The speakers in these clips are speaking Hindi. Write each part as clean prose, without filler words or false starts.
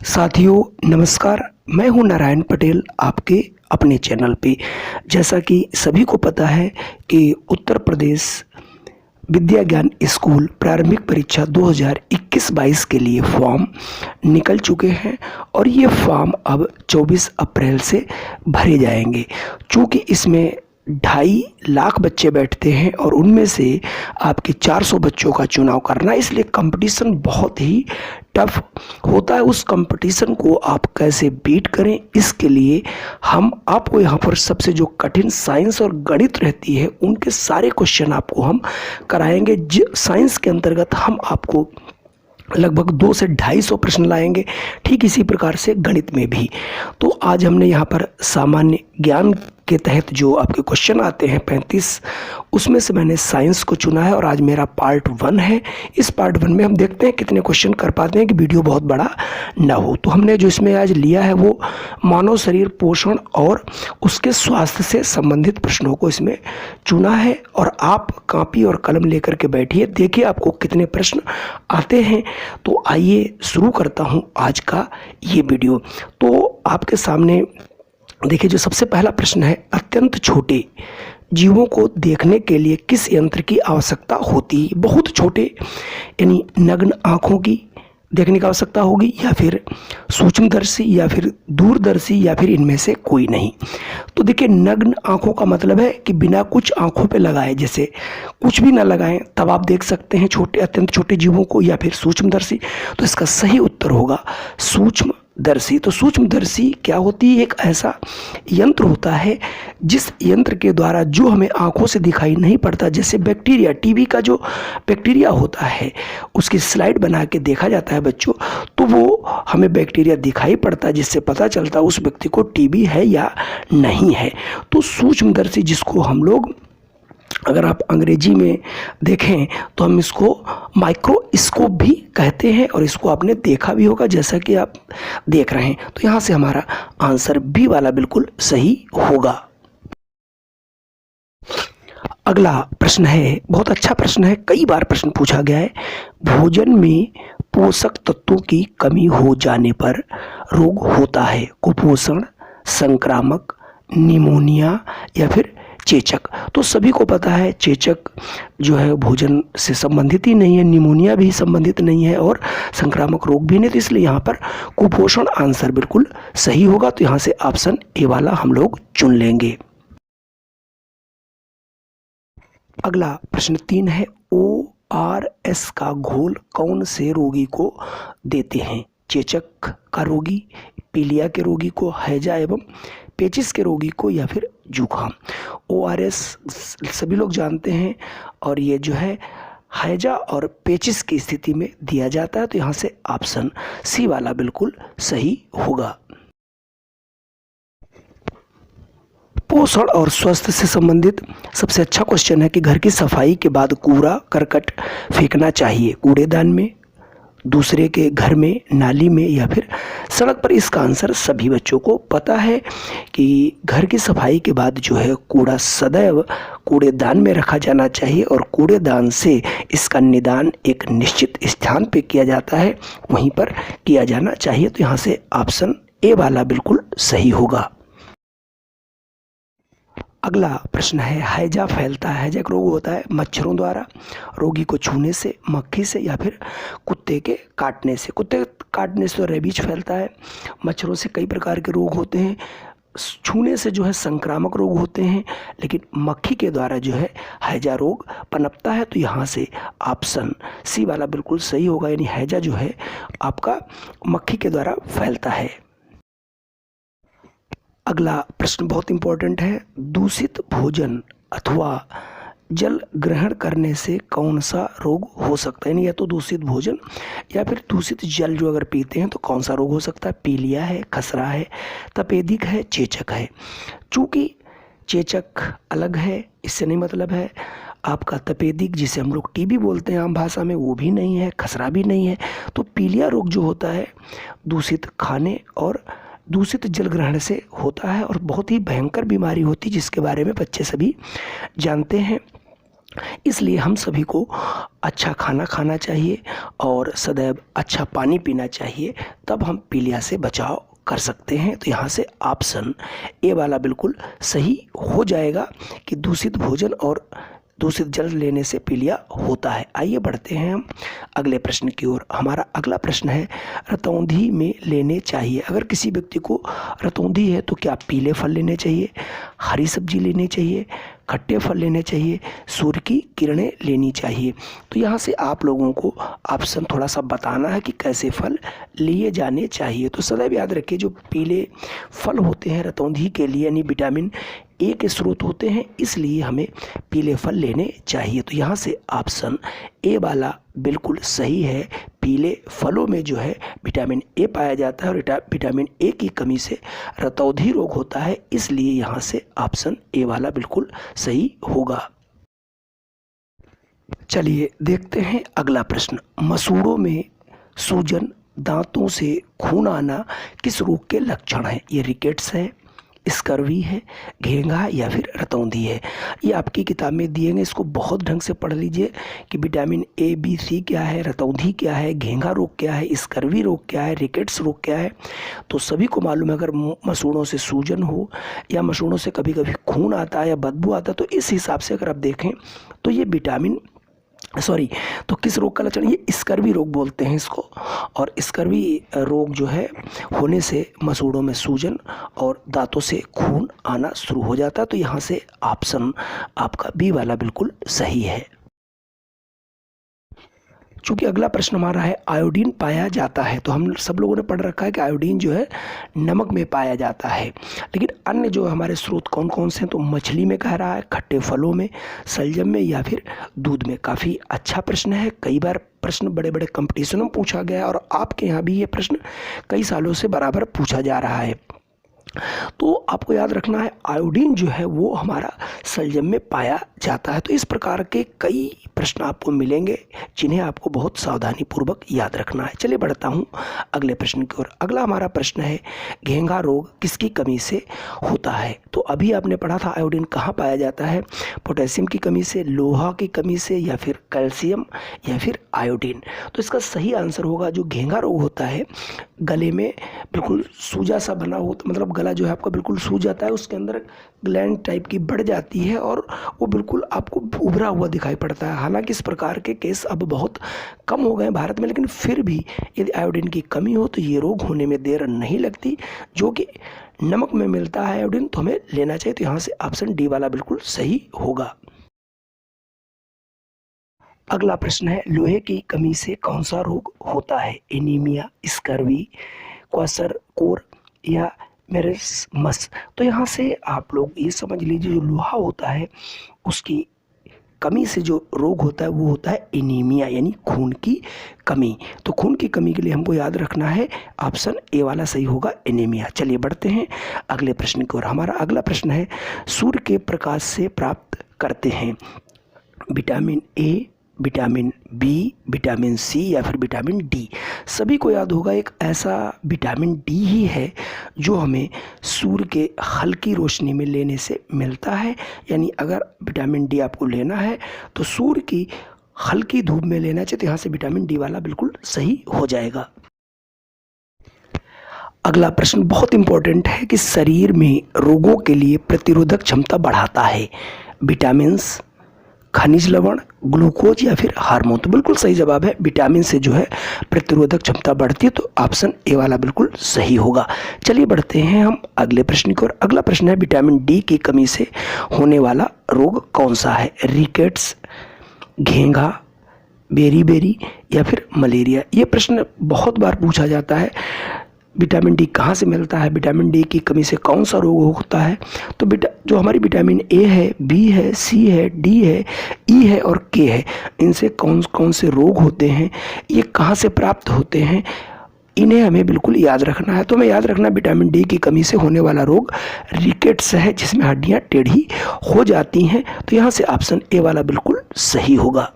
साथियों नमस्कार। मैं हूं नारायण पटेल आपके अपने चैनल पे। जैसा कि सभी को पता है कि उत्तर प्रदेश विद्या ज्ञान स्कूल प्रारंभिक परीक्षा 2021-22 के लिए फॉर्म निकल चुके हैं और ये फॉर्म अब 24 अप्रैल से भरे जाएंगे। चूँकि इसमें 2.5 लाख बच्चे बैठते हैं और उनमें से आपके 400 बच्चों का चुनाव करना, इसलिए कंपटीशन बहुत ही टफ होता है। उस कंपटीशन को आप कैसे बीट करें, इसके लिए हम आपको यहाँ पर सबसे जो कठिन साइंस और गणित रहती है उनके सारे क्वेश्चन आपको हम कराएंगे। साइंस के अंतर्गत हम आपको लगभग 200 से 250 प्रश्न लाएंगे, ठीक इसी प्रकार से गणित में भी। तो आज हमने यहाँ पर सामान्य ज्ञान के तहत जो आपके क्वेश्चन आते हैं 35, उसमें से मैंने साइंस को चुना है और आज मेरा पार्ट 1 है। इस पार्ट 1 में हम देखते हैं कितने क्वेश्चन कर पाते हैं कि वीडियो बहुत बड़ा ना हो। तो हमने जो इसमें आज लिया है वो मानव शरीर पोषण और उसके स्वास्थ्य से संबंधित प्रश्नों को इसमें चुना है। और आप कॉपी और कलम लेकर के बैठिए, देखिए आपको कितने प्रश्न आते हैं। तो आइए शुरू करता हूं आज का ये वीडियो। तो आपके सामने देखिए, जो सबसे पहला प्रश्न है, अत्यंत छोटे जीवों को देखने के लिए किस यंत्र की आवश्यकता होती है? बहुत छोटे यानी नग्न आँखों की देखने की आवश्यकता होगी, या फिर सूक्ष्मदर्शी, या फिर दूरदर्शी, या फिर इनमें से कोई नहीं। तो देखिए, नग्न आँखों का मतलब है कि बिना कुछ आँखों पे लगाए, जैसे कुछ भी ना लगाएं तब आप देख सकते हैं छोटे अत्यंत छोटे जीवों को, या फिर सूक्ष्मदर्शी। तो इसका सही उत्तर होगा सूक्ष्मदर्शी। तो सूक्ष्मदर्शी क्या होती है? एक ऐसा यंत्र होता है जिस यंत्र के द्वारा जो हमें आंखों से दिखाई नहीं पड़ता, जैसे बैक्टीरिया, टीबी का जो बैक्टीरिया होता है उसकी स्लाइड बना के देखा जाता है बच्चों, तो वो हमें बैक्टीरिया दिखाई पड़ता है जिससे पता चलता है उस व्यक्ति को टीबी है या नहीं है। तो सूक्ष्मदर्शी, जिसको हम लोग, अगर आप अंग्रेजी में देखें तो हम इसको माइक्रोस्कोप भी कहते हैं, और इसको आपने देखा भी होगा जैसा कि आप देख रहे हैं। तो यहाँ से हमारा आंसर बी वाला बिल्कुल सही होगा। अगला प्रश्न है, बहुत अच्छा प्रश्न है, कई बार प्रश्न पूछा गया है। भोजन में पोषक तत्वों की कमी हो जाने पर रोग होता है? कुपोषण, संक्रामक, निमोनिया, या फिर चेचक? तो सभी को पता है चेचक जो है भोजन से संबंधित ही नहीं है, निमोनिया भी संबंधित नहीं है, और संक्रामक रोग भी नहीं। तो इसलिए यहाँ पर कुपोषण आंसर बिल्कुल सही होगा। तो यहाँ से ऑप्शन ए वाला हम लोग चुन लेंगे। अगला प्रश्न 3 है, ORS का घोल कौन से रोगी को देते हैं? चेचक का रोगी, पीलिया के रोगी को, हैजा एवं पेचिस के रोगी को, या फिर जुकाम? ORS सभी लोग जानते हैं, और ये जो है हैजा और पेचिस की स्थिति में दिया जाता है। तो यहाँ से ऑप्शन सी वाला बिल्कुल सही होगा। पोषण और स्वास्थ्य से संबंधित सबसे अच्छा क्वेश्चन है कि घर की सफाई के बाद कूड़ा करकट फेंकना चाहिए कूड़ेदान में, दूसरे के घर में, नाली में, या फिर सड़क पर? इसका आंसर सभी बच्चों को पता है कि घर की सफाई के बाद जो है कूड़ा सदैव कूड़ेदान में रखा जाना चाहिए, और कूड़ेदान से इसका निदान एक निश्चित स्थान पे किया जाता है, वहीं पर किया जाना चाहिए। तो यहाँ से ऑप्शन ए वाला बिल्कुल सही होगा। अगला प्रश्न है, हैजा फैलता है, हैजा एक रोग होता है मच्छरों द्वारा, रोगी को छूने से, मक्खी से, या फिर कुत्ते के काटने से? कुत्ते काटने से तो रेबीज फैलता है। मच्छरों से कई प्रकार के रोग होते हैं, छूने से जो है संक्रामक रोग होते हैं, लेकिन मक्खी के द्वारा जो है हैजा रोग पनपता है। तो यहाँ से ऑप्शन सी वाला बिल्कुल सही होगा, यानी हैजा जो है आपका मक्खी के द्वारा फैलता है। अगला प्रश्न बहुत इंपॉर्टेंट है, दूषित भोजन अथवा जल ग्रहण करने से कौन सा रोग हो सकता है? यानी या तो दूषित भोजन या फिर दूषित जल जो अगर पीते हैं तो कौन सा रोग हो सकता है? पीलिया है, खसरा है, तपेदिक है, चेचक है? चूँकि चेचक अलग है, इससे नहीं मतलब है। आपका तपेदिक, जिसे हम लोग टीबी बोलते हैं आम भाषा में, वो भी नहीं है, खसरा भी नहीं है। तो पीलिया रोग जो होता है दूषित खाने और दूषित जल ग्रहण से होता है, और बहुत ही भयंकर बीमारी होती है जिसके बारे में बच्चे सभी जानते हैं। इसलिए हम सभी को अच्छा खाना खाना चाहिए और सदैव अच्छा पानी पीना चाहिए, तब हम पीलिया से बचाव कर सकते हैं। तो यहाँ से ऑप्शन ए वाला बिल्कुल सही हो जाएगा कि दूषित भोजन और दूषित जल लेने से पीलिया होता है। आइए बढ़ते हैं हम अगले प्रश्न की ओर। हमारा अगला प्रश्न है, रतौंधी में लेने चाहिए, अगर किसी व्यक्ति को रतौंधी है तो क्या पीले फल लेने चाहिए, हरी सब्जी लेनी चाहिए, खट्टे फल लेने चाहिए, सूर्य की किरणें लेनी चाहिए? तो यहाँ से आप लोगों को ऑप्शन थोड़ा सा बताना है कि कैसे फल लिए जाने चाहिए। तो सदैव याद रखिए, जो पीले फल होते हैं रतौंधी के लिए यानी विटामिन ए के स्रोत होते हैं, इसलिए हमें पीले फल लेने चाहिए। तो यहाँ से ऑप्शन ए वाला बिल्कुल सही है। पीले फलों में जो है विटामिन ए पाया जाता है और विटामिन ए की कमी से रतौंधी रोग होता है, इसलिए यहाँ से ऑप्शन ए वाला बिल्कुल सही होगा। चलिए देखते हैं अगला प्रश्न। मसूड़ों में सूजन, दांतों से खून आना किस रोग के लक्षण हैं? ये रिकेट्स है, स्कर्वी है, घेंघा या फिर रतौंधी है? ये आपकी किताब में दिए, इसको बहुत ढंग से पढ़ लीजिए कि विटामिन ए बी सी क्या है, रतौंधी क्या है, घेंघा रोग क्या है, स्कर्वी रोग क्या है, रिकेट्स रोग क्या है। तो सभी को मालूम है, अगर मसूड़ों से सूजन हो या मसूड़ों से कभी कभी खून आता है या बदबू आता है, तो इस हिसाब से अगर आप देखें तो ये तो किस रोग का लक्षण? ये स्कर्वी रोग बोलते हैं इसको। और स्कर्वी रोग जो है होने से मसूड़ों में सूजन और दांतों से खून आना शुरू हो जाता है। तो यहाँ से ऑप्शन आपका बी वाला बिल्कुल सही है। चूंकि अगला प्रश्न हमारा है, आयोडीन पाया जाता है, तो हम सब लोगों ने पढ़ रखा है कि आयोडीन जो है नमक में पाया जाता है, लेकिन अन्य जो हमारे स्रोत कौन कौन से हैं? तो मछली में कह रहा है, खट्टे फलों में, शलजम में या फिर दूध में। काफ़ी अच्छा प्रश्न है। कई बार प्रश्न बड़े बड़े कंपटीशनों में पूछा गया और आपके यहाँ भी ये प्रश्न कई सालों से बराबर पूछा जा रहा है। तो आपको याद रखना है, आयोडीन जो है वो हमारा शलजम में पाया जाता है। तो इस प्रकार के कई प्रश्न आपको मिलेंगे जिन्हें आपको बहुत सावधानी पूर्वक याद रखना है। चलिए बढ़ता हूँ अगले प्रश्न की ओर। अगला हमारा प्रश्न है, घेंघा रोग किसकी कमी से होता है? तो अभी आपने पढ़ा था आयोडीन कहाँ पाया जाता है, पोटेशियम की कमी से, लोहा की कमी से, या फिर कैल्शियम या फिर आयोडीन। तो इसका सही आंसर होगा, जो घेंघा रोग होता है गले में बिल्कुल सूजा सा बना हो, तो मतलब गला जो है आपका बिल्कुल सूज जाता है, उसके अंदर ग्लैंड टाइप की बढ़ जाती है और वो बिल्कुल आपको उभरा हुआ दिखाई पड़ता है। हालांकि इस प्रकार के केस अब बहुत कम हो गए हैं भारत में, लेकिन फिर भी यदि आयोडीन की कमी हो तो ये रोग होने में देर नहीं लगती। जो कि नमक में मिलता है आयोडीन, तो हमें लेना चाहिए। तो यहाँ से ऑप्शन डी वाला बिल्कुल सही होगा। अगला प्रश्न है, लोहे की कमी से कौन सा रोग होता है? एनीमिया, स्कर्वी, क्वाशरकोर या मेरेस्मस? तो यहाँ से आप लोग ये समझ लीजिए, जो लोहा होता है उसकी कमी से जो रोग होता है वो होता है एनीमिया, यानी खून की कमी। तो खून की कमी के लिए हमको याद रखना है ऑप्शन ए वाला सही होगा, एनीमिया। चलिए बढ़ते हैं अगले प्रश्न की ओर। हमारा अगला प्रश्न है, सूर्य के प्रकाश से प्राप्त करते हैं vitamin A, vitamin B, vitamin C या फिर विटामिन डी? सभी को याद होगा, एक ऐसा विटामिन डी ही है जो हमें सूर्य के हल्की रोशनी में लेने से मिलता है। यानी अगर विटामिन डी आपको लेना है तो सूर्य की हल्की धूप में लेना चाहिए। तो यहाँ से विटामिन डी वाला बिल्कुल सही हो जाएगा। अगला प्रश्न बहुत इंपॉर्टेंट है कि शरीर में रोगों के लिए प्रतिरोधक क्षमता बढ़ाता है विटामिन्स, खनिज लवण, ग्लूकोज या फिर हार्मोन? तो बिल्कुल सही जवाब है, विटामिन से जो है प्रतिरोधक क्षमता बढ़ती है। तो ऑप्शन ए वाला बिल्कुल सही होगा। चलिए बढ़ते हैं हम अगले प्रश्न की ओर। अगला प्रश्न है, विटामिन डी की कमी से होने वाला रोग कौन सा है? रिकेट्स, घेंघा, बेरी या फिर मलेरिया? ये प्रश्न बहुत बार पूछा जाता है। विटामिन डी कहाँ से मिलता है, विटामिन डी की कमी से कौन सा रोग होता है? तो जो हमारी विटामिन ए है, बी है, सी है, डी है, ई है और के है, इनसे कौन कौन से रोग होते हैं, ये कहाँ से प्राप्त होते हैं, इन्हें हमें बिल्कुल याद रखना है। तो हमें याद रखना, विटामिन डी की कमी से होने वाला रोग रिकेट्स है, जिसमें हड्डियाँ टेढ़ी हो जाती हैं। तो यहाँ से ऑप्शन ए वाला बिल्कुल सही होगा।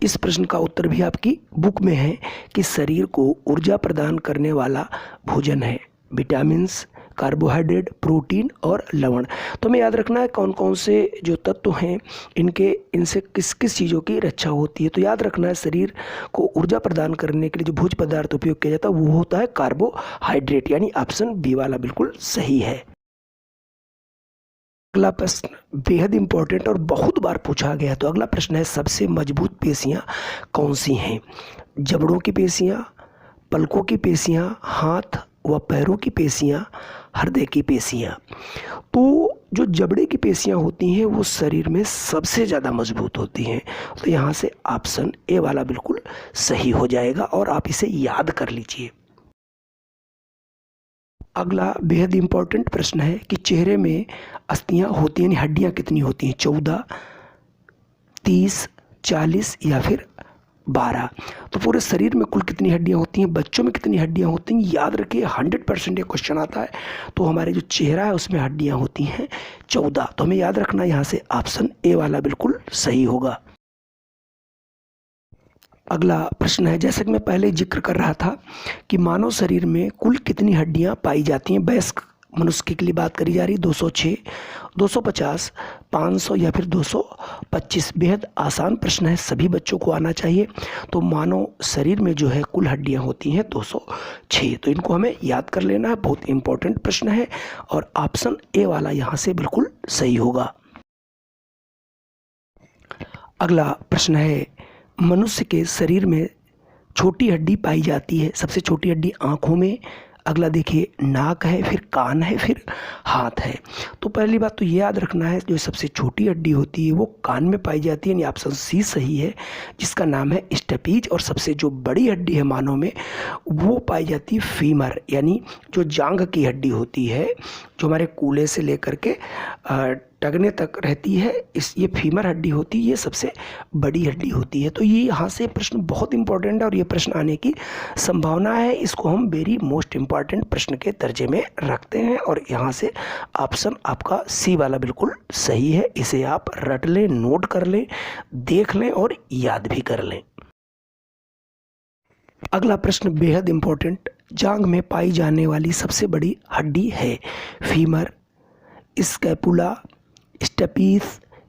इस प्रश्न का उत्तर भी आपकी बुक में है कि शरीर को ऊर्जा प्रदान करने वाला भोजन है विटामिन्स, कार्बोहाइड्रेट, प्रोटीन और लवण। तो हमें याद रखना है कौन कौन से जो तत्व हैं इनसे किस किस चीज़ों की रक्षा होती है। तो याद रखना है शरीर को ऊर्जा प्रदान करने के लिए जो भोज्य पदार्थ उपयोग किया जाता है वो होता है कार्बोहाइड्रेट, यानी ऑप्शन बी वाला बिल्कुल सही है। अगला प्रश्न बेहद इंपॉर्टेंट और बहुत बार पूछा गया। तो अगला प्रश्न है सबसे मजबूत पेशियां कौन सी हैं? जबड़ों की पेशियां, पलकों की पेशियां, हाथ व पैरों की पेशियां, हृदय की पेशियां। तो जो जबड़े की पेशियां होती हैं वो शरीर में सबसे ज़्यादा मजबूत होती हैं। तो यहाँ से ऑप्शन ए वाला बिल्कुल सही हो जाएगा और आप इसे याद कर लीजिए। अगला बेहद इंपॉर्टेंट प्रश्न है कि चेहरे में अस्थियां होती हैं, यानी हड्डियां कितनी होती हैं? 14, 30, 40 या फिर 12। तो पूरे शरीर में कुल कितनी हड्डियां होती हैं? बच्चों में कितनी हड्डियां होती हैं? याद रखिए 100% ये क्वेश्चन आता है। तो हमारे जो चेहरा है उसमें हड्डियां होती हैं 14। तो हमें याद रखना यहाँ से ऑप्शन ए वाला बिल्कुल सही होगा। अगला प्रश्न है जैसे कि मैं पहले जिक्र कर रहा था कि मानव शरीर में कुल कितनी हड्डियां पाई जाती हैं? वयस्क मनुष्य के लिए बात करी जा रही है। 206, 250, 500 या फिर 225। बेहद आसान प्रश्न है, सभी बच्चों को आना चाहिए। तो मानव शरीर में जो है कुल हड्डियां होती हैं 206। तो इनको हमें याद कर लेना है, बहुत इंपॉर्टेंट प्रश्न है और ऑप्शन ए वाला यहाँ से बिल्कुल सही होगा। अगला प्रश्न है मनुष्य के शरीर में छोटी हड्डी पाई जाती है। सबसे छोटी हड्डी आँखों में, अगला देखिए नाक है, फिर कान है, फिर हाथ है। तो पहली बात तो ये याद रखना है जो सबसे छोटी हड्डी होती है वो कान में पाई जाती है, यानी ऑप्शन सी सही है, जिसका नाम है स्टेपीज। और सबसे जो बड़ी हड्डी है मानव में वो पाई जाती है फीमर, यानी जो जांघ की हड्डी होती है, जो हमारे कूल्हे से लेकर के टखने तक रहती है, ये फीमर हड्डी होती है, ये सबसे बड़ी हड्डी होती है। तो ये यहाँ से प्रश्न बहुत इंपॉर्टेंट है और ये प्रश्न आने की संभावना है। इसको हम वेरी मोस्ट इम्पॉर्टेंट प्रश्न के दर्जे में रखते हैं और यहाँ से ऑप्शन आपका सी वाला बिल्कुल सही है। इसे आप रट लें, नोट कर लें, देख लें और याद भी कर लें। अगला प्रश्न बेहद इंपॉर्टेंट, जांघ में पाई जाने वाली सबसे बड़ी हड्डी है फीमर, स्कैपुला, स्टेपीज,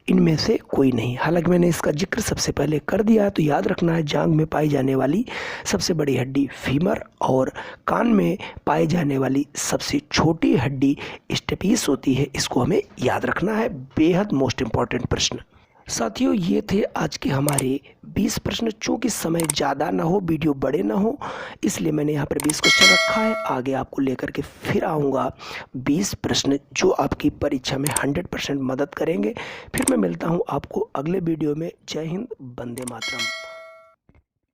इनमें से कोई नहीं। हालांकि मैंने इसका जिक्र सबसे पहले कर दिया है। तो याद रखना है जांघ में पाई जाने वाली सबसे बड़ी हड्डी फीमर और कान में पाई जाने वाली सबसे छोटी हड्डी स्टेपीज होती है। इसको हमें याद रखना है, बेहद मोस्ट इम्पॉर्टेंट प्रश्न। साथियों ये थे आज के हमारे 20 प्रश्न। चूँकि समय ज़्यादा ना हो, वीडियो बड़े ना हो, इसलिए मैंने यहाँ पर 20 क्वेश्चन रखा है। आगे आपको लेकर के फिर आऊँगा 20 प्रश्न जो आपकी परीक्षा में 100% मदद करेंगे। फिर मैं मिलता हूँ आपको अगले वीडियो में। जय हिंद, वंदे मातरम।